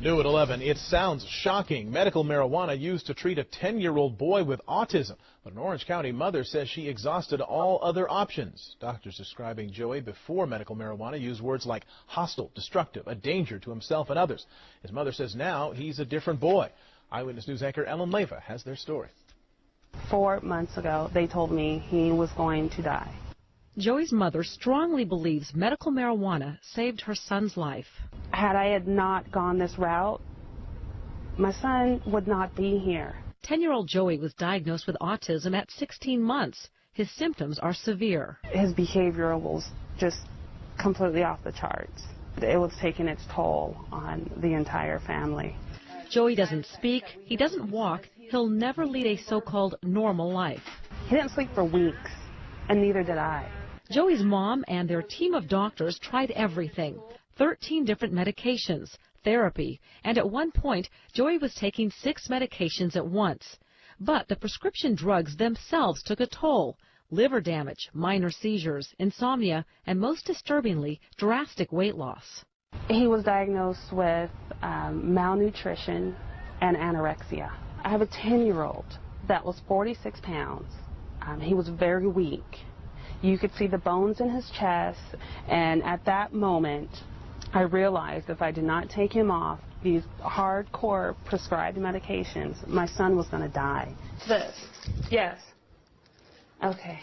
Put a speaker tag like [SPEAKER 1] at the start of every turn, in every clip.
[SPEAKER 1] New at 11, it sounds shocking. Medical marijuana used to treat a 10-year-old boy with autism. But an Orange County mother says she exhausted all other options. Doctors describing Joey before medical marijuana used words like hostile, destructive, a danger to himself and others. His mother says now he's a different boy. Eyewitness News anchor Ellen Leyva has their story.
[SPEAKER 2] 4 months ago, they told me he was going to die.
[SPEAKER 3] Joey's mother strongly believes medical marijuana saved her son's life.
[SPEAKER 2] Had I not gone this route, my son would not be here.
[SPEAKER 3] 10-year-old Joey was diagnosed with autism at 16 months. His symptoms are severe.
[SPEAKER 2] His behavior was just completely off the charts. It was taking its toll on the entire family.
[SPEAKER 3] Joey doesn't speak, he doesn't walk, he'll never lead a so-called normal life.
[SPEAKER 2] He didn't sleep for weeks, and neither did I.
[SPEAKER 3] Joey's mom and their team of doctors tried everything, 13 different medications, therapy, and at one point, Joey was taking 6 medications at once. But the prescription drugs themselves took a toll. Liver damage, minor seizures, insomnia, and most disturbingly, drastic weight loss.
[SPEAKER 2] He was diagnosed with malnutrition and anorexia. I have a 10-year-old that was 46 pounds. He was very weak. You could see the bones in his chest, and at that moment, I realized if I did not take him off these hardcore prescribed medications, my son was going to die. This. Yes. Okay.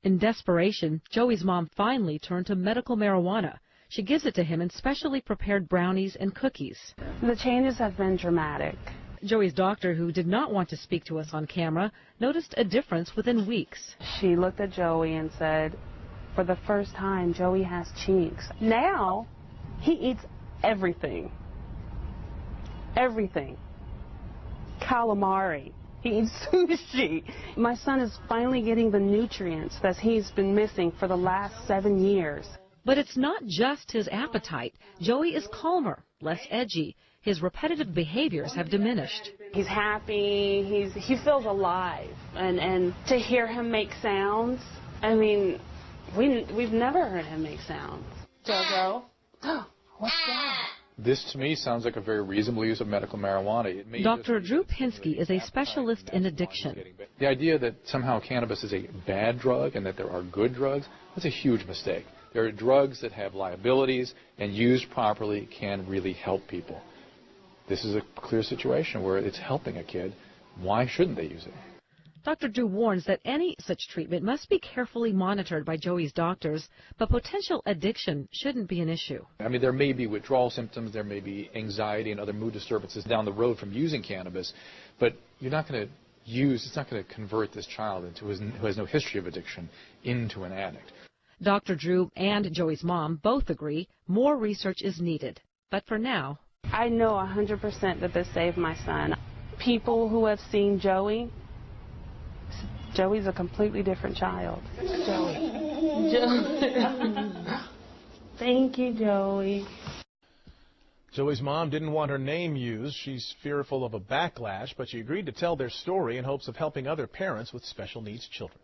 [SPEAKER 3] In desperation, Joey's mom finally turned to medical marijuana. She gives it to him in specially prepared brownies and cookies.
[SPEAKER 2] The changes have been dramatic.
[SPEAKER 3] Joey's doctor, who did not want to speak to us on camera, noticed a difference within weeks.
[SPEAKER 2] She looked at Joey and said, for the first time, Joey has cheeks. Now, he eats everything. Everything. Calamari. He eats sushi. My son is finally getting the nutrients that he's been missing for the last 7 years.
[SPEAKER 3] But it's not just his appetite. Joey is calmer, less edgy. His repetitive behaviors have diminished.
[SPEAKER 2] He's happy. He feels alive. And to hear him make sounds, I mean, we've never heard him make sounds. Jojo, what's that?
[SPEAKER 4] This, to me, sounds like a very reasonable use of medical marijuana.
[SPEAKER 3] Dr. Drew Pinsky is a specialist in addiction.
[SPEAKER 4] The idea that somehow cannabis is a bad drug and that there are good drugs, that's a huge mistake. There are drugs that have liabilities and used properly can really help people. This is a clear situation where it's helping a kid. Why shouldn't they use it?
[SPEAKER 3] Dr. Drew warns that any such treatment must be carefully monitored by Joey's doctors, but potential addiction shouldn't be an issue.
[SPEAKER 4] I mean, there may be withdrawal symptoms, there may be anxiety and other mood disturbances down the road from using cannabis, but you're not going to it's not going to convert this child who has no history of addiction into an addict.
[SPEAKER 3] Dr. Drew and Joey's mom both agree more research is needed. But for now,
[SPEAKER 2] I know 100% that this saved my son. People who have seen Joey's a completely different child. Joey. Thank you, Joey.
[SPEAKER 1] Joey's mom didn't want her name used. She's fearful of a backlash, but she agreed to tell their story in hopes of helping other parents with special needs children.